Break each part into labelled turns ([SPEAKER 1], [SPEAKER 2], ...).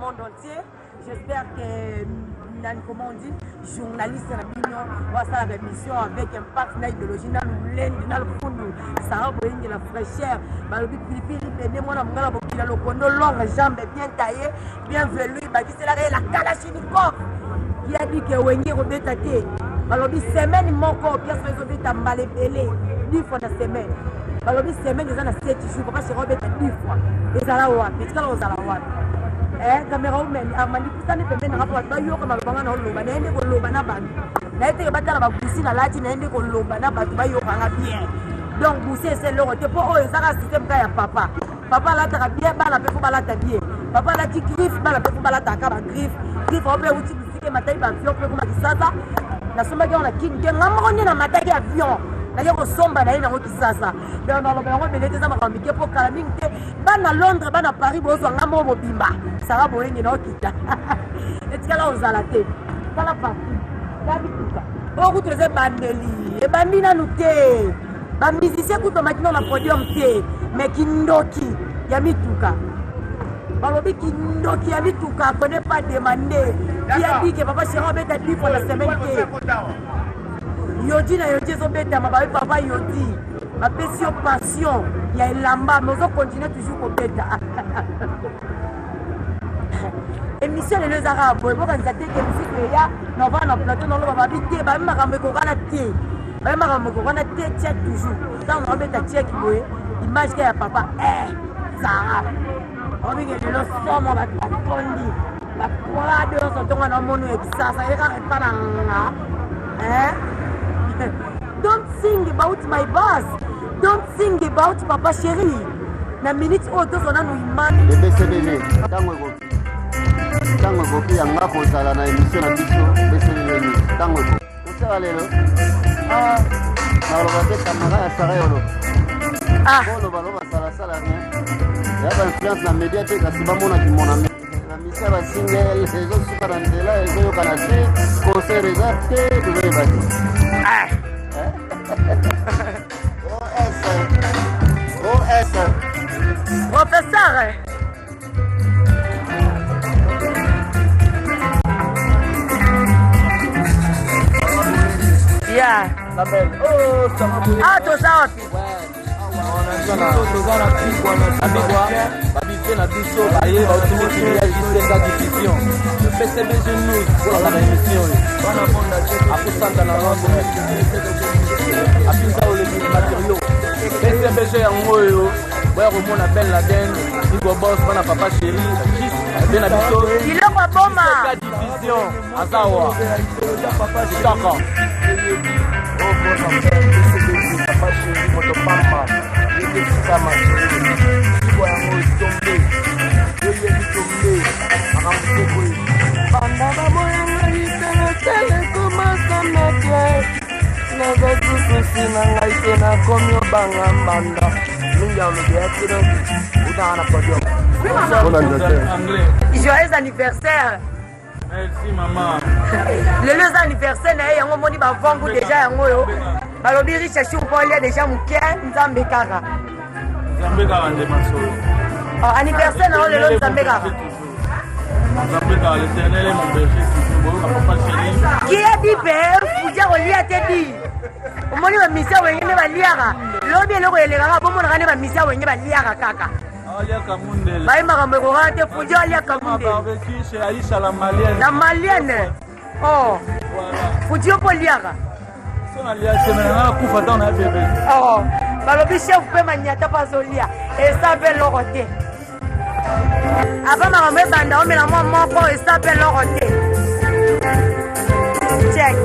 [SPEAKER 1] monde entier. J'espère que, comment on dit, journaliste à l'opinion, va faire la mission avec un partenaire idéologique dans le fond, ça va de la fraîcheur. Le long, jambes bien taillées, bien velues, c'est la Kalachnikov qui a dit que Wengi Robert Tate. Alors, semaine, mon corps, bien sûr, ils ont mal belé, 10 fois la semaine. Alors, semaine, ils ont 7 jours, parce que Robert a 10 fois. Ils ont la ouate, ils ont la ouate. Caméra humaine, Amani, ça ne peut pas être rapport à Yoka, Mabanga, Lobana, et Lobana Ban. N'a été battu à la Boussi, la Latine, et Lobana, Yoka, bien. Donc, Boussi, c'est le retour pour eux, ça reste système à papa. Papa là, t'as bien, la paix pour balata bien. Papa là, tu griffes, la paix pour balata, griffe, griffe, on peut aussi dire que ma taille va avion, comme ça. La somme qui on a qui on na mataki avion na yo somba na ina ngoti sasa donc dans le bango belete za makambike pour calaming te bana Londres bana Paris bozo ngamo mobimba ça va boyengi na okita etikala ozala te kala parti gabi tuka oku treze bandeli e bambina nuté ba musicien kuto maintenant na podium te mais kindoki ya mituka balobi kindoki ya mituka connaît pas demander qui a dit que papa Chéron bête à 10 fois la semaine Yodi na Yodi zo bête ma papa Yodi ma passion passion il y a lamba mais on continue toujours au bête émission les arabes bon quand ça dit que musique ya on va dans plateau dans le baba bité ba makambe ko kana té ba makambe ko kana té tchèque toujours quand on bête à tchèque boy image que ya papa ça on dit que le son on va tondi la croix de son ton à mon ça ira pas là don't sing about my boss don't sing about papa chéri na minute auto sona no imani
[SPEAKER 2] BCBG tango boki yanga ko sala na émission na biso BCBG tango ko sala lelo na lo bate kamera ya sara yolo bolo balo basala sala rien ya ba influence na média te kasi ba mona ki mona ça va single les autres super andela et yo canacé concert exacté de les bâti
[SPEAKER 1] professeur yeah
[SPEAKER 2] la belle oh ça va
[SPEAKER 1] tout ça
[SPEAKER 3] na biso baye baotimiki ya jisenga division le PCBG News pour la émission bana bonda akusanda na robo apinza ole matériaux PCBG yango oyo boya komona Ben Laden Nico Boss bana papa chéri ben na biso
[SPEAKER 1] iloko boma
[SPEAKER 3] division azawa papa chitaka
[SPEAKER 2] oh bon papa chéri moto pamba yeke sama kwa yango tombe yeye tombe akamuteko
[SPEAKER 1] banda bamoyanga litele tele komasana te nazasususi na ngai te nakomi obanga mbanda mingi alobi yakino utanga na podium joyeux anniversaire.
[SPEAKER 3] Merci maman.
[SPEAKER 1] Le anniversaire na yango moni ba vangu déjà yango yo. Balobi riche sur Paul déjà muke nzambe kaka.
[SPEAKER 3] Nzambe kaka nde masolo.
[SPEAKER 1] Anniversaire na le nzambe kaka.
[SPEAKER 3] Nzambe kaka l'éternel est mon berger toujours papa chéri.
[SPEAKER 1] Qui a dit père fuja olia te di. Omoni ba misa wengene ba liaka. Lobi eloko eleka ba mona kana ba misa wengene ba liaka kaka.
[SPEAKER 3] Alia Kamundele.
[SPEAKER 1] Baï makambe ko rate fuja alia Kamundele.
[SPEAKER 3] Barbecue chez Aïcha la malienne.
[SPEAKER 1] La malienne. Oh.
[SPEAKER 3] Voilà.
[SPEAKER 1] Fuja po liaka.
[SPEAKER 3] Son alia semena kufa dans na bébé.
[SPEAKER 1] Oh. Balobi chef pe manyata pa zolia. Et ça fait l'oroté. Avant makambe banda on met la maman pour et ça fait l'oroté. Check.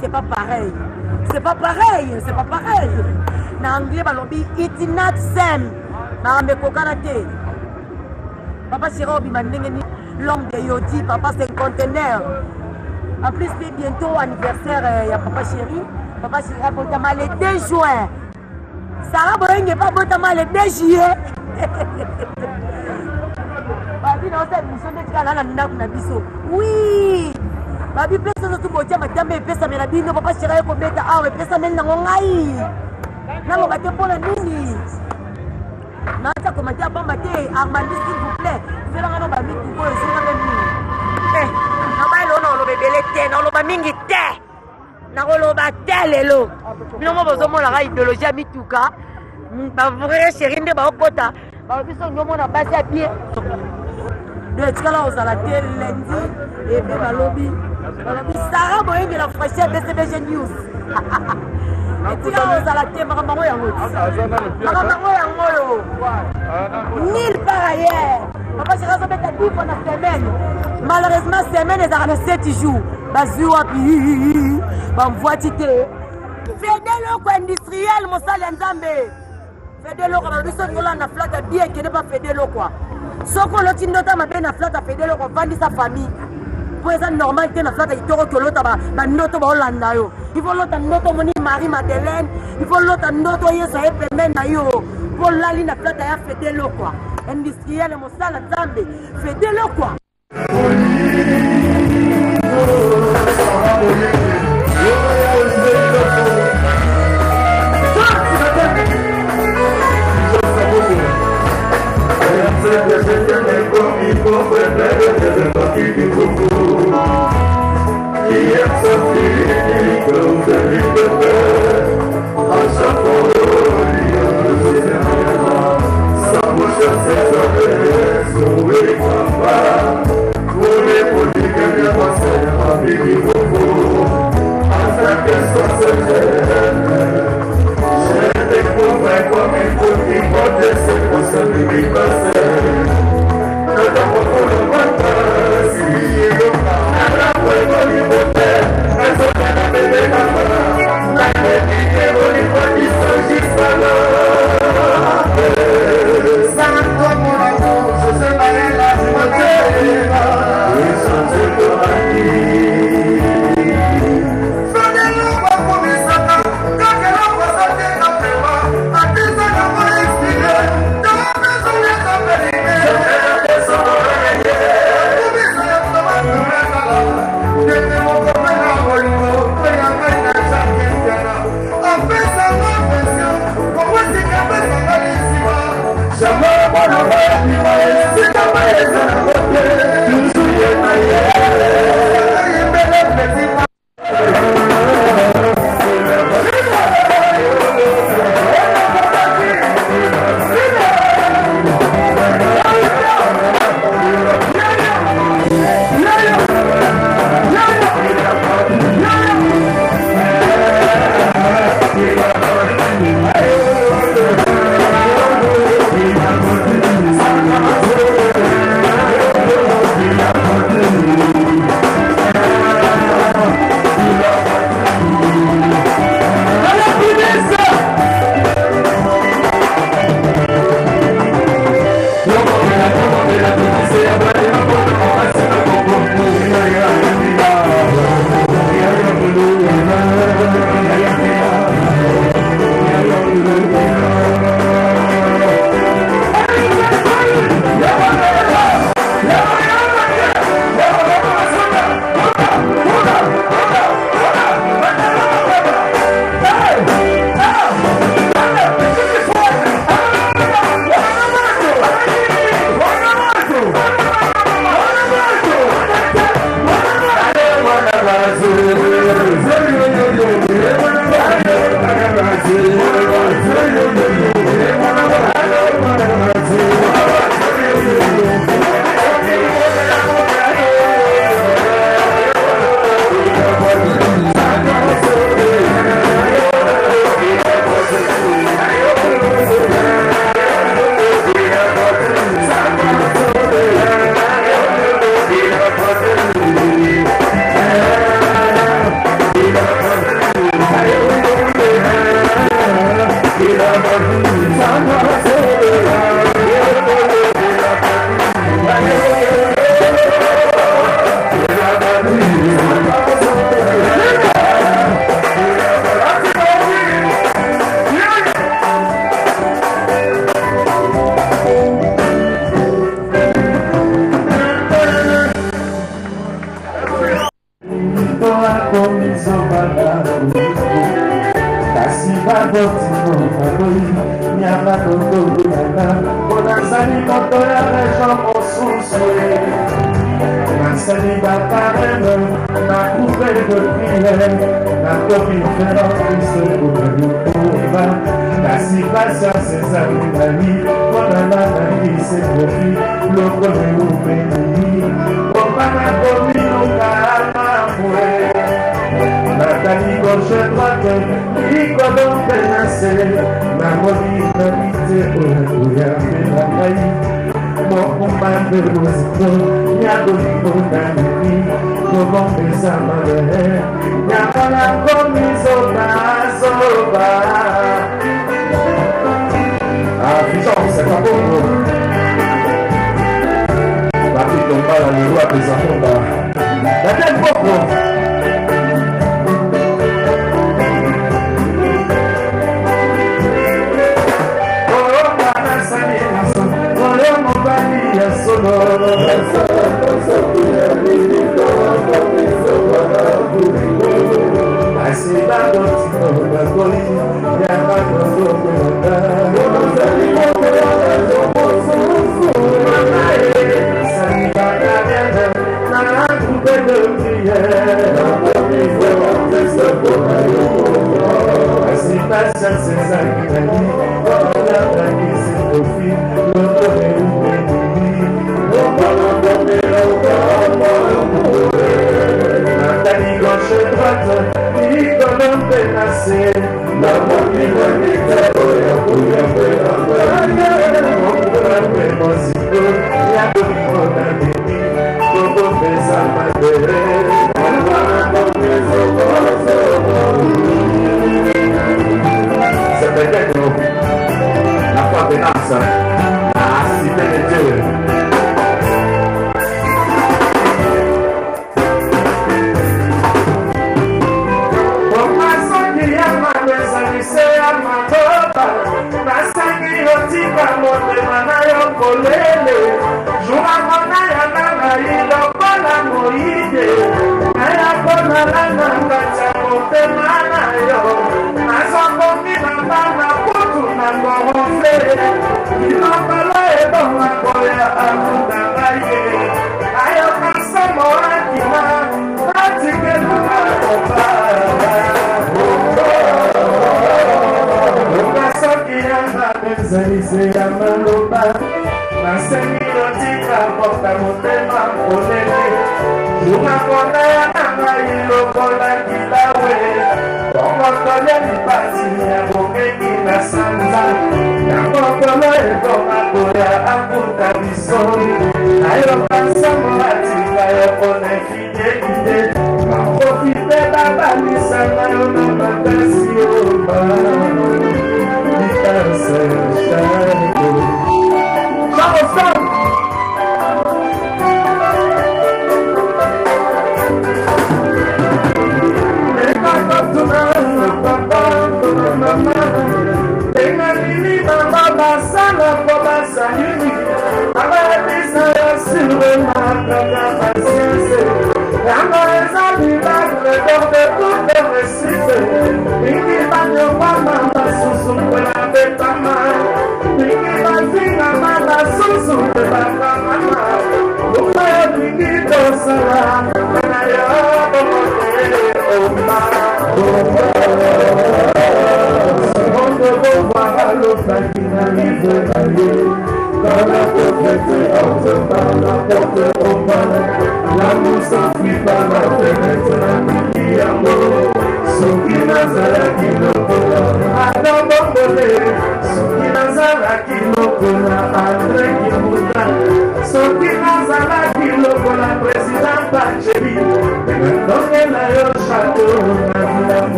[SPEAKER 1] c'est pas pareil. C'est pas pareil, c'est pas pareil. Na anglais balobi it's not same. Na ambe kokanate. Papa Chira obima ndenge l'homme de Yodi, papa c'est un conteneur. En plus c'est bientôt anniversaire ya papa chéri. Papa Chira botama le 2 juin. Sarah boyenge pas botama le 2 juillet. Babi na ose mission de kala na ndaku na biso. Oui. Babi pesa zo tubotia matambe pesa mena bino papa Chira ko beta awe pesa mena ngongai. Nango bate pona nini? Nata komatia bamba te Armandi s'il vous plaît. C'est là on va mettre ko c'est là nini. Na ba lo no lo bebele te na lo ba mingi te. Na ko lo ba te lelo. Bino mo bozo mona ga idéologie a mituka. Ba vrai chéri nde ba okota. Ba biso nyomo na basi a pied. De tikala ozala te lundi et puis balobi. Balobi Sarah boyenge la fraîcheur BCBG News. Tikala ozala te makambo yango. Makambo yango yo. Nil par ailleurs. Papa Chira zo beta 10 fois na semaine. Malheureusement semaine ezala na 7 jours. Bazua pi. Bamvoa tite. Fedelo ko industriel mosala nzambe. Fedelo ko biso ngola na flata bien que ne pas fedelo quoi. Soko loti ndota mabe na flata fedelo ko vandi sa famille. Pour ça normal que na flata itoro ko lota ba ndoto ba olanda yo. Il faut lota ndoto moni Marie Madeleine, il faut lota ndoto Yesu epembe na yo. Pour lali na flata ya fedelo quoi. Industriel mosala nzambe. Fedelo quoi.
[SPEAKER 4] Nazali moto ya région mosusu nasali bakareme na couvert de prière nakomi faire Christ okoyokoba kasi pasi ya César nani mpona nanangise kofi lokolo eumeli kopana komiluka amamwe natali gauche droite likolo mpe na se namoni nabite oya mpe na ngai mokumbambe moziko yakoliko na mimi kobombesa malere nyamona komisobasoba Fichon, c'est pas bon. La fille tombe pas dans le roi des enfants. La tête beaucoup.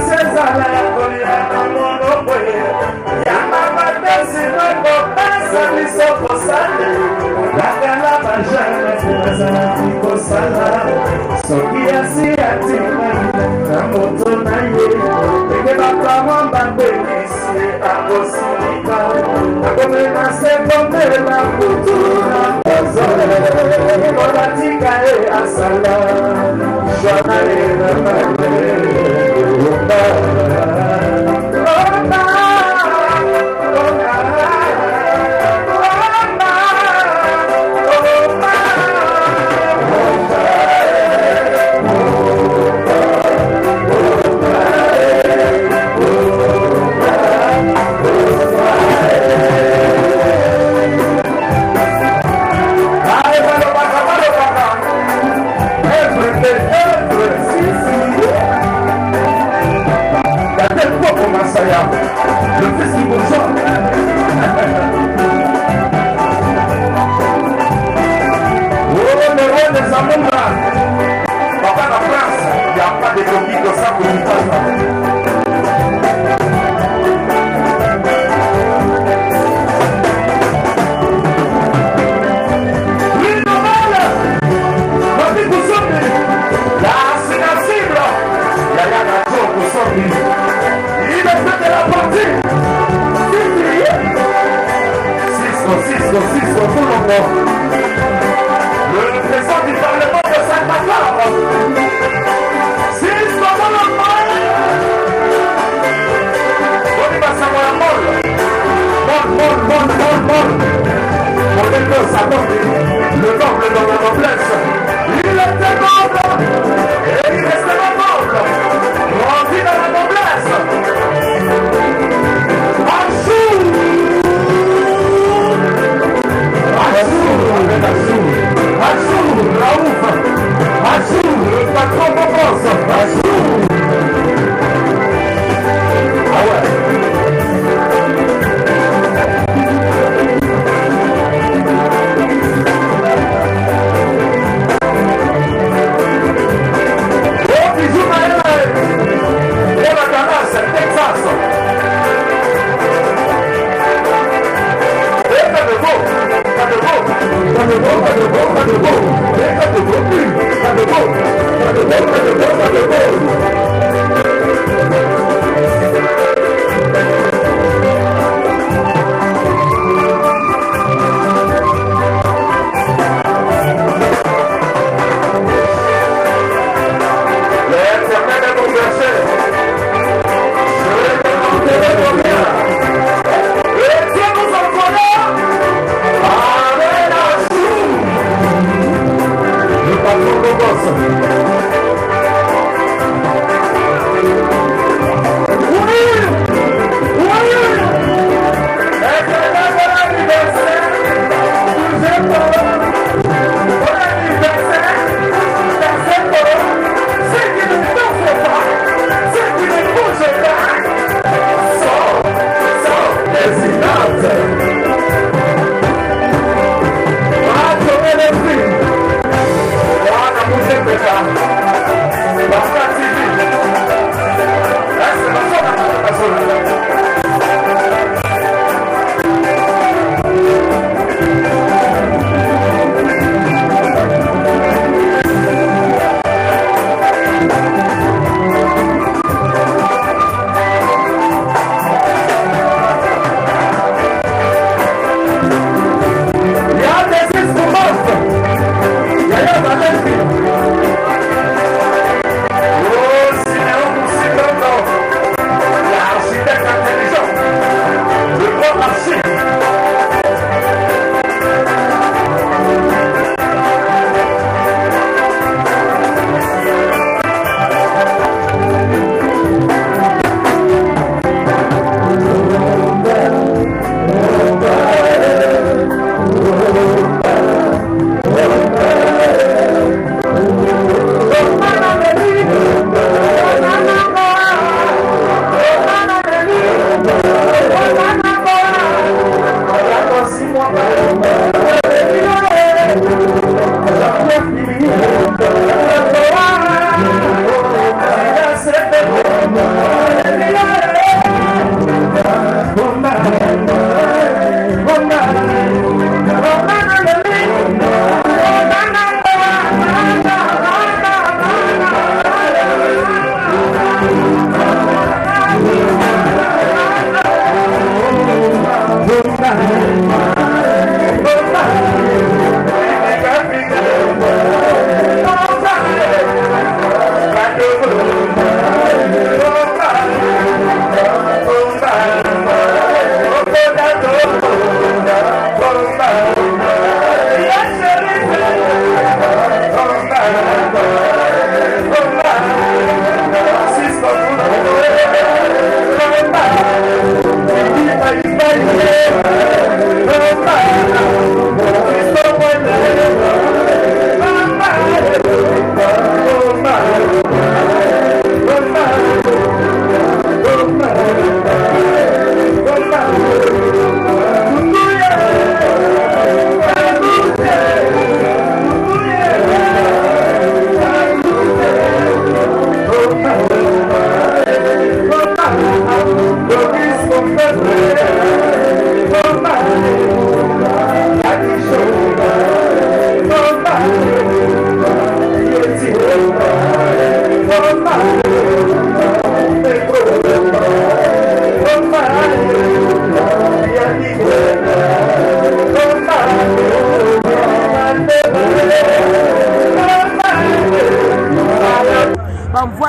[SPEAKER 5] César la
[SPEAKER 4] bazali sokosala bakala bajana bazalaki kosala soki asi atimai na moto na ye ndenge bakamwa babekisi akosilika akomena sekondela kutu na kozole kobatika ye asala jwana ye na male le fils du bourgeois. Oh, le roi des Amondra. Papa, la France, il n'y a pas de coquille de ça pour une femme. Le président du Parlement de Saint-Bacard, Cisco Moulombo, on y va savoir molle, on est que ça tombe, le noble dans la noblesse, il était noble, et il restera noble, on vit dans la noblesse, Azul, Raúfa, Azul, le patron de France, Azul. Ah ouais. Oh, bisous, Maëlle. Et la Dallas, Texas. Et pas de beau. Pas de beau, pas de beau, pas de beau, pas de beau, pas de beau, pas de beau, pas de beau, pas de beau, pas de beau. L'éternel est mon berger, je vais me monter combien, et Dieu nous envoie. Le patron de boss. Oui. Est-ce que là, bon anniversaire? Bon anniversaire. Ceux qui ne dansent pas, ceux qui ne bougent pas, sont des inaptes. Les prix. Voilà, vous êtes déjà. La France TV. C'est la zone.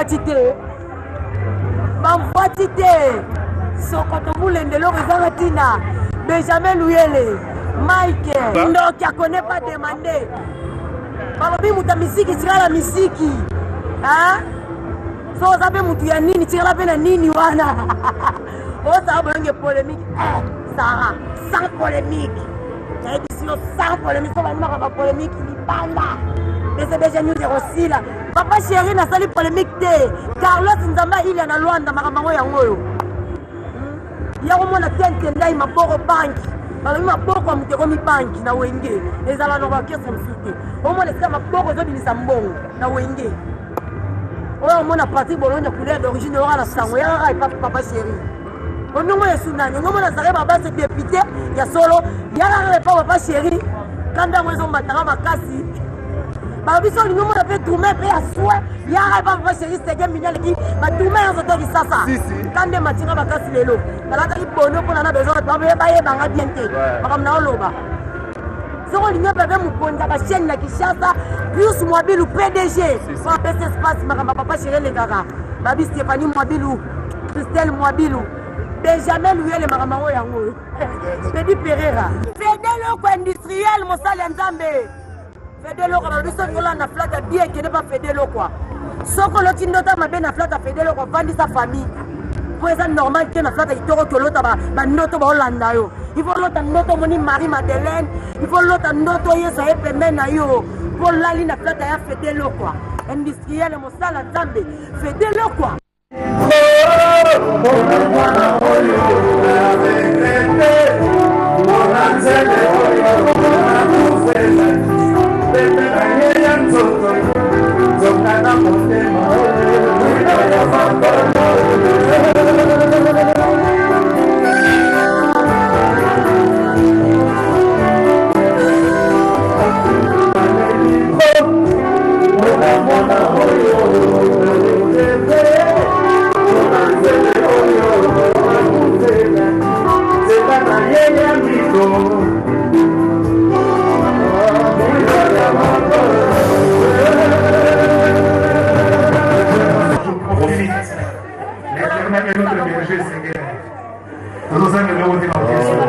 [SPEAKER 1] tite. Bamvoa tite. Sokoto Boulendelo Rezaratina. Benjamin Louyele. Mike. Donc, qui ne connaît pas demandé. Balobi muta misiki tira la misiki. Hein? So zabe mutu ya nini tira la pena nini wana. Oh ça va une polémique. Sarah, sans polémique. Édition sans polémique, ça va pas polémique ni banda. Mais c'est déjà nous dire aussi là. Papa chéri na sali polémique té. Carlos Nzamba il y na Luanda makambo yango. Ya ko mona tente ndai maboko bank. Alors il m'a beaucoup amouté comme banque na wenge. Les ala no bakier sont cité. Au moins les sama beaucoup zo bilisa mbongo na wenge. Au moins na parti Bologna couleur d'origine ora na sango ya papa chéri. On nous est sunani, on mona zare baba se député ya solo, ya la papa chéri. Quand dans maison matara makasi. Ba biso ni mona fait tourner pe ya soin. Ya la papa chéri c'est game minal qui ba tourner en zoto di sasa. Quand des matira makasi lelo. Balaka ki bono pour na besoin de baye banga bien té. Bakam na oloba. Soko linya bebe mukonza ba chaîne na Kishasa, plus Mwabilu PDG. Pour passer espace makamba papa chéri les gaga. Babi Stéphanie Mwabilu, Christelle Mwabilu. Benjamin Louyele Maramango Yango. Pedi Pereira. Fedelo ko industriel Mosala Nzambe. Fedelo ko biso ngola na flata bien qui n'est pas Fedelo quoi. Soko loti ndota mabe na flata Fedelo ko vandi sa famille. Pour ça normal que na flata itoro ko lota ba noto ba Holanda yo. Il faut lota noto moni Marie Madeleine, il faut lota noto yesa epeme na yo. Pour lali na flata ya Fedelo quoi. Industriel Mosala Nzambe. Fedelo quoi.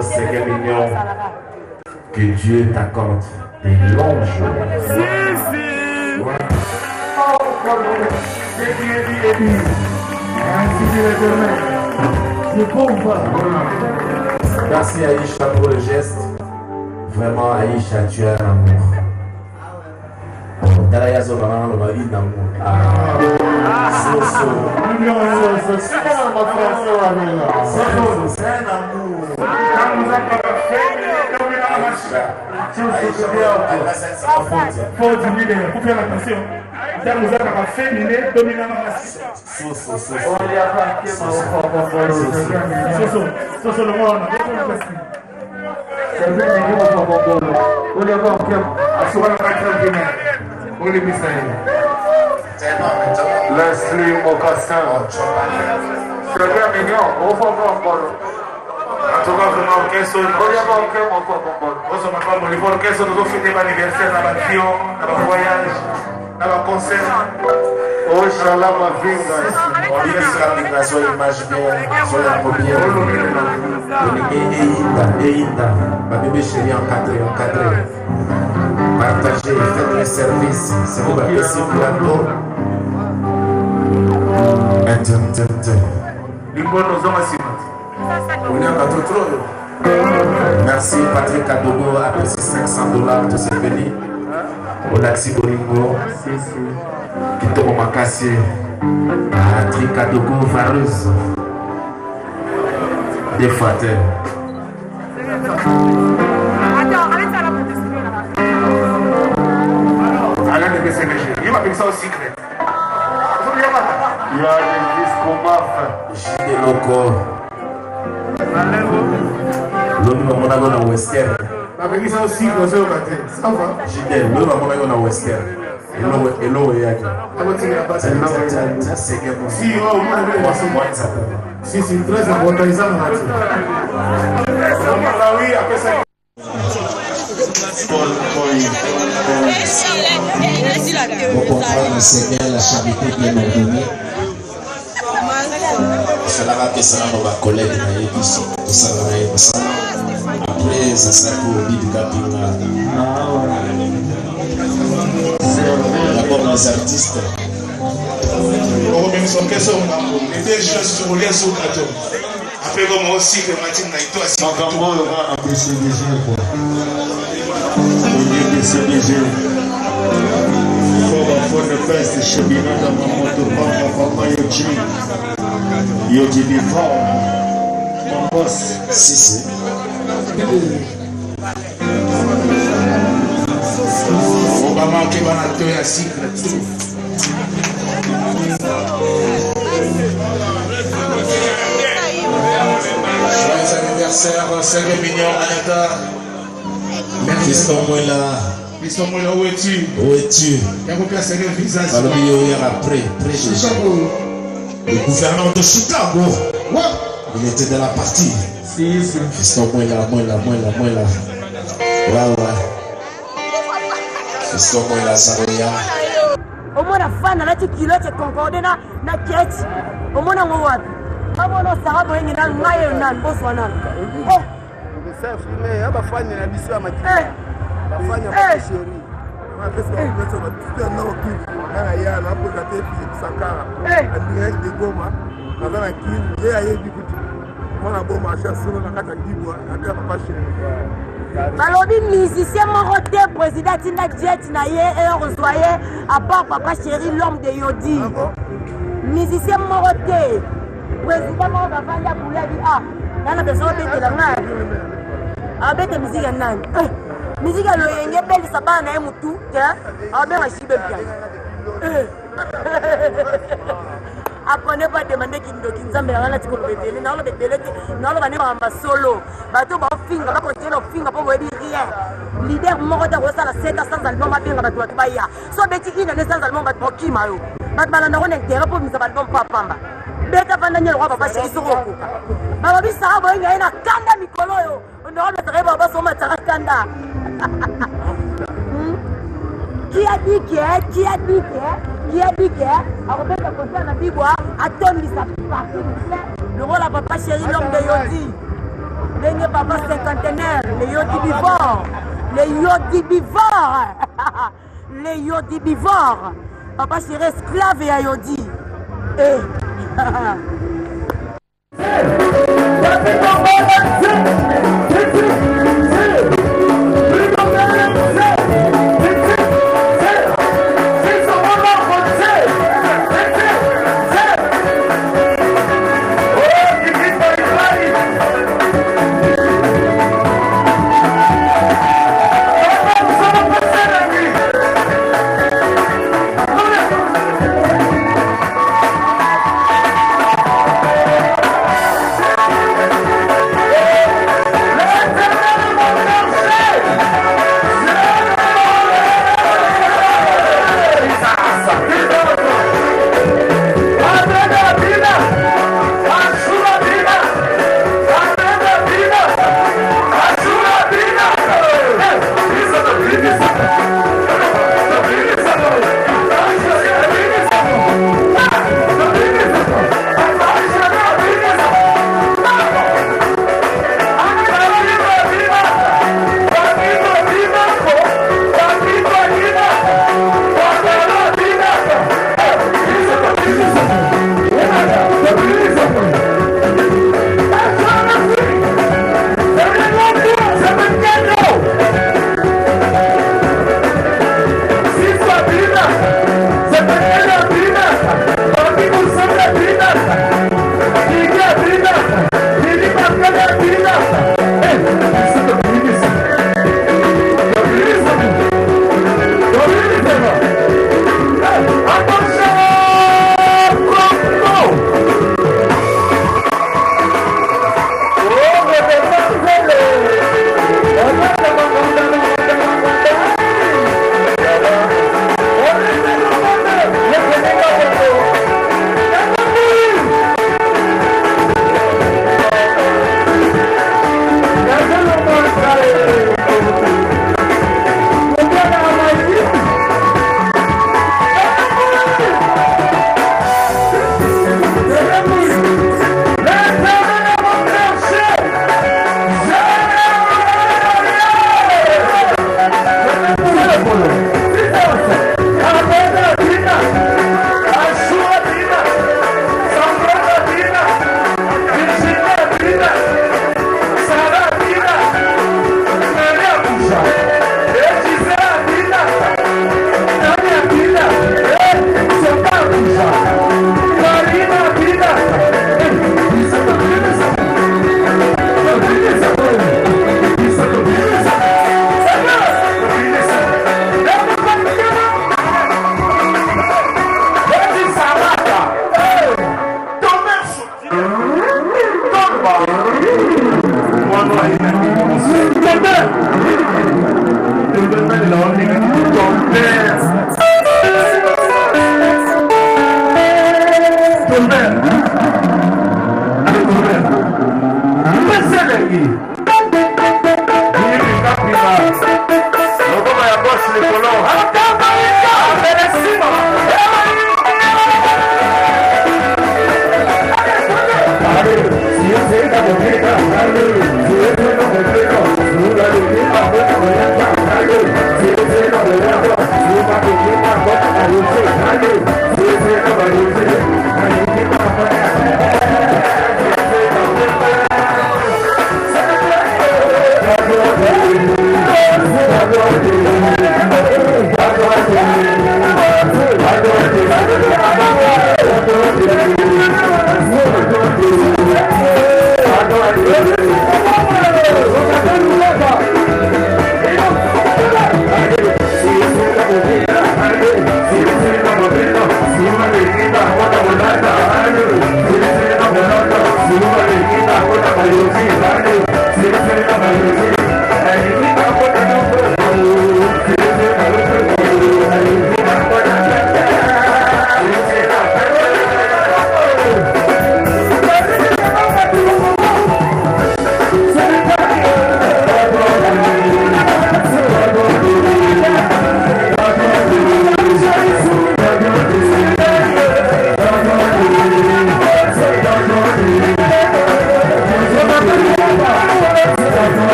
[SPEAKER 4] Seigneur mignon, que Dieu t'accorde des longs jours. Merci Aïcha pour le geste. Vraiment Aïcha, tu as un amour. Daraya Zobana, le mari d'amour. C'est un amour. Faut diminuer, faut faire attention. Ça nous a féminin dominant Leslie Mocassin. C'est bien mignon, au fond en tout cas, vraiment, orchestre, nous fêter l'anniversaire dans l'avion, dans le voyage, dans le concert. Oh, Inch'Allah, ma vie, on laisse la migration, image bien, sur la première. Eïda, ma bébé chérie encadré. Partagez, faites le service, c'est vous qui êtes plateau. Merci Patrick Kadogo, apprécié $500, tous ces bénis. Olaxi Bolingo, Kito Makassi, Patrick Kadogo, Vareuse. Des fois, Alain de BCBG, il m'a fait ça au secret. Il y a des disques maf. J'ai des locaux. L'homme m'a monté dans Western. Il m'a fait ça au secret, ça va. J'ai dit, l'homme m'a monté dans Western. Et l'eau est là. Si, c'est très important. Oui, après ça.
[SPEAKER 5] pour comprendre le Seigneur, la charité bien ordonnée. Cela va que ça va collègue ici. Après, ça sera pour d'abord les artistes.
[SPEAKER 6] Après, comme aussi que Martin Naito a signé.
[SPEAKER 4] For the best, Shabina, the Mamoto, Papa, Yoji, Yoji before, boss,
[SPEAKER 5] Sissi.
[SPEAKER 6] Obama qui va la tuer à secret. Joyeux anniversaire, 5 millions, Anata. Merci. Fiston Moula, où es-tu?
[SPEAKER 5] Où es-tu?
[SPEAKER 6] Il y a combien de visage?
[SPEAKER 5] Le gouverneur de Chicago. Il était dans la partie. Fiston Moula. Ouais. Fiston Moula, Zaroya.
[SPEAKER 1] Au moins la fan, là, tu kilos, tu concordes na quête. Au moins, on va. Comment on s'arrête pour une nan, nan, bonsoir. Oh!
[SPEAKER 2] Ça filmé, il y a pas fan de la mission à ma tête. La fan de ma chérie.
[SPEAKER 1] Balobi musicien moroté président Tina Jet naye et reçoyé à part papa chéri l'homme de Yodi. Musicien moroté président mort avant la boulette ah on a besoin de la main. Avec la musique nan. Musique à l'oyenge belle sabana na mutu tiens avec ma chibe bien. Apprenez pas demander qui nous kinzambe la na tiko bebele na lo bebele na lo banema ma solo bato ba finga ba continuer no finga po webi rien leader moko ta ko sala 700 album ba pinga bato ba ya so beti ina 900 album ba to kima yo bat bala na ko ne tera po misa album pa pamba beta banda nyelo ba ba shiki soko ko ba bi sa ba nga ina kanda mikolo yo ndo ba tere ba so ma tara kanda qui a dit que Robert a confié à Bibois, attendre sa partie le rôle à papa chéri, l'homme de Yodi. Le papa cinquantenaire, les Yodi bivores. Papa chéri esclave et à Yodi.
[SPEAKER 4] Yeah.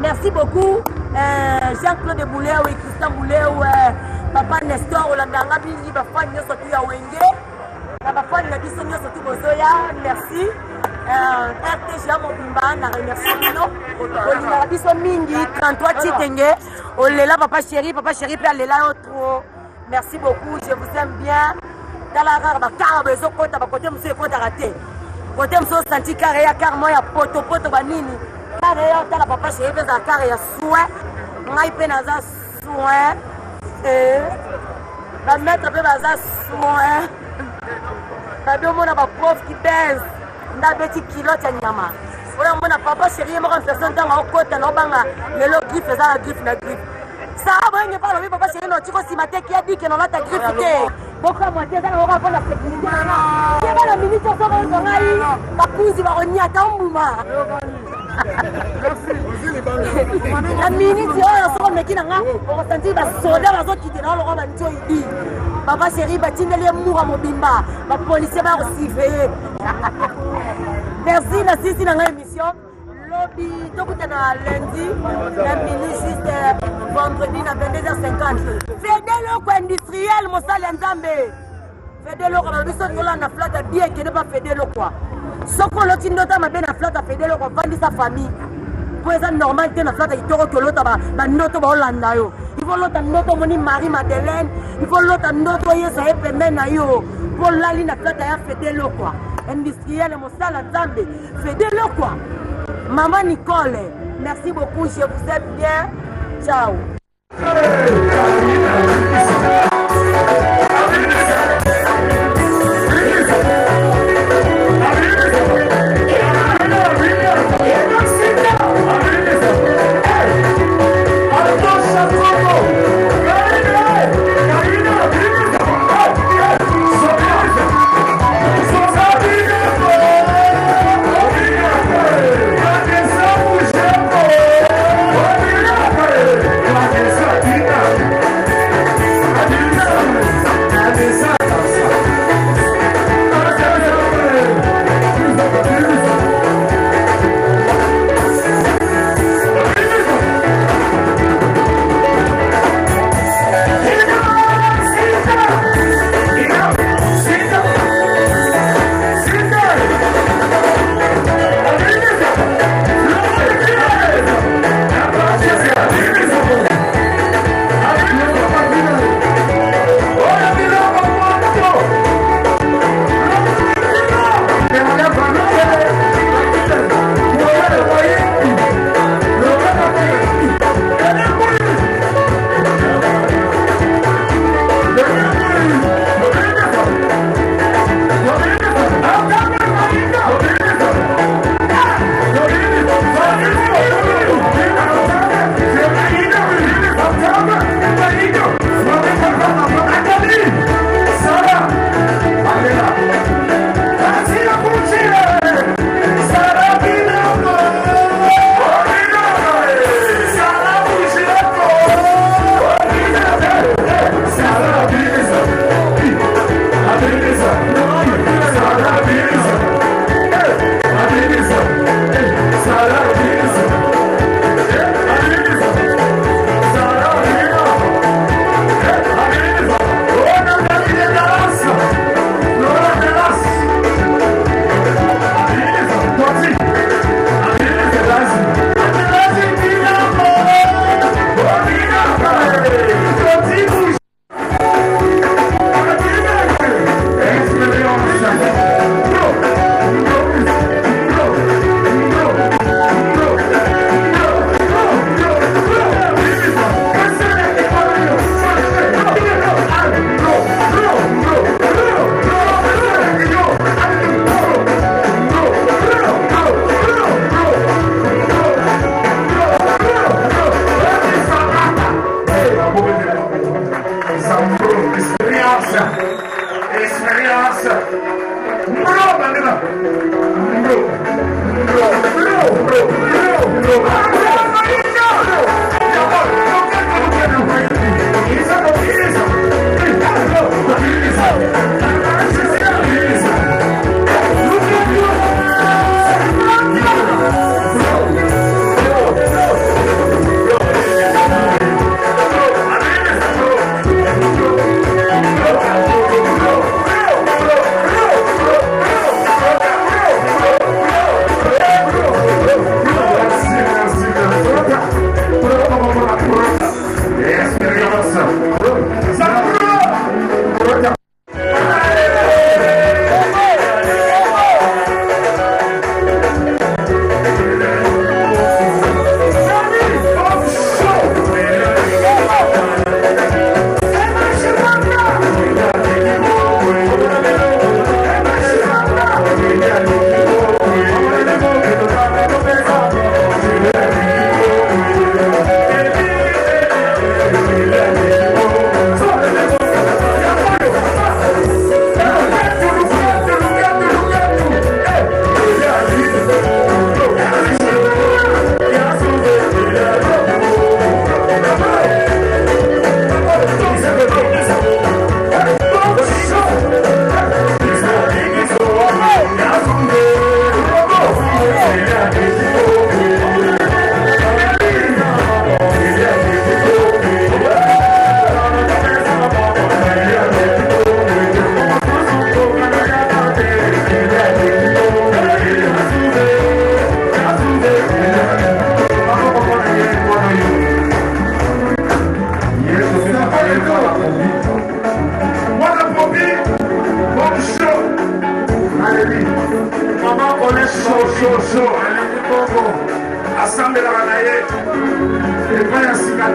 [SPEAKER 1] Merci beaucoup, Jean-Claude Bouléo et Christian Bouléo, Papa Nestor, Olandanga, Bili, Bafan, Yosotu Yawenge, Bafan, Nabiso, Yosotu Bozoya, merci. RTG Mobimba, na remercie Mino, Olina Biso Mingi, 33 Titenge, Olela, Papa chéri, puis Alela Otro. Merci beaucoup, je vous aime bien. Dans la rare, car bezo kota, côté monsieur kota raté. Côté monsieur senti carré, car moi, ya poto banini. Carré, dans la papa chéri, dans la carré, ya soin. Moi, il penaza soin. La mettre peu baza soin. La deux mon a prof qui baise. Na beti kilote ya nyama. Ola mona papa chéri, moi, en personne, dans la côte, dans banga, le lo griffe, ça la griffe, la griffe. Ça va, il parle, papa chéri, non, tu vois, si ma tête qui a dit que non, là, ta griffe, pourquoi moi, tu es dans le rapport de la sécurité? Tu es dans la minute, on sort en Songaï, ma cousine va revenir à Tambouma. La minute, on sort en Mekinanga, on va sentir la soda, les autres qui étaient dans le rapport de Njoïdi. Papa chéri, tu es dans le mour à Mobimba, ma policier va aussi veiller. Merci, la six dans l'émission. Lobby, tout est lundi, la minute juste vendredi à 22h50. Fédélo industriel, mon sale Nzambe. Fédélo, quand on a la flotte bien qui n'est pas Fédélo quoi. Ce qu'on a dit, notamment bien la flotte à Fédélo, on vend sa famille. Pour ça, normal, la flotte est toro que l'autre va noter Hollanda. Il faut l'autre noter mon Marie-Madeleine. Il faut l'autre noter ça et Pemenayo. Pour la ligne, la flotte à Fédélo quoi. Industriel, mon sale Nzambe. Fédélo quoi. Maman Nicole, merci beaucoup, je vous aime bien. Ciao.
[SPEAKER 4] Oh,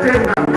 [SPEAKER 4] Hey!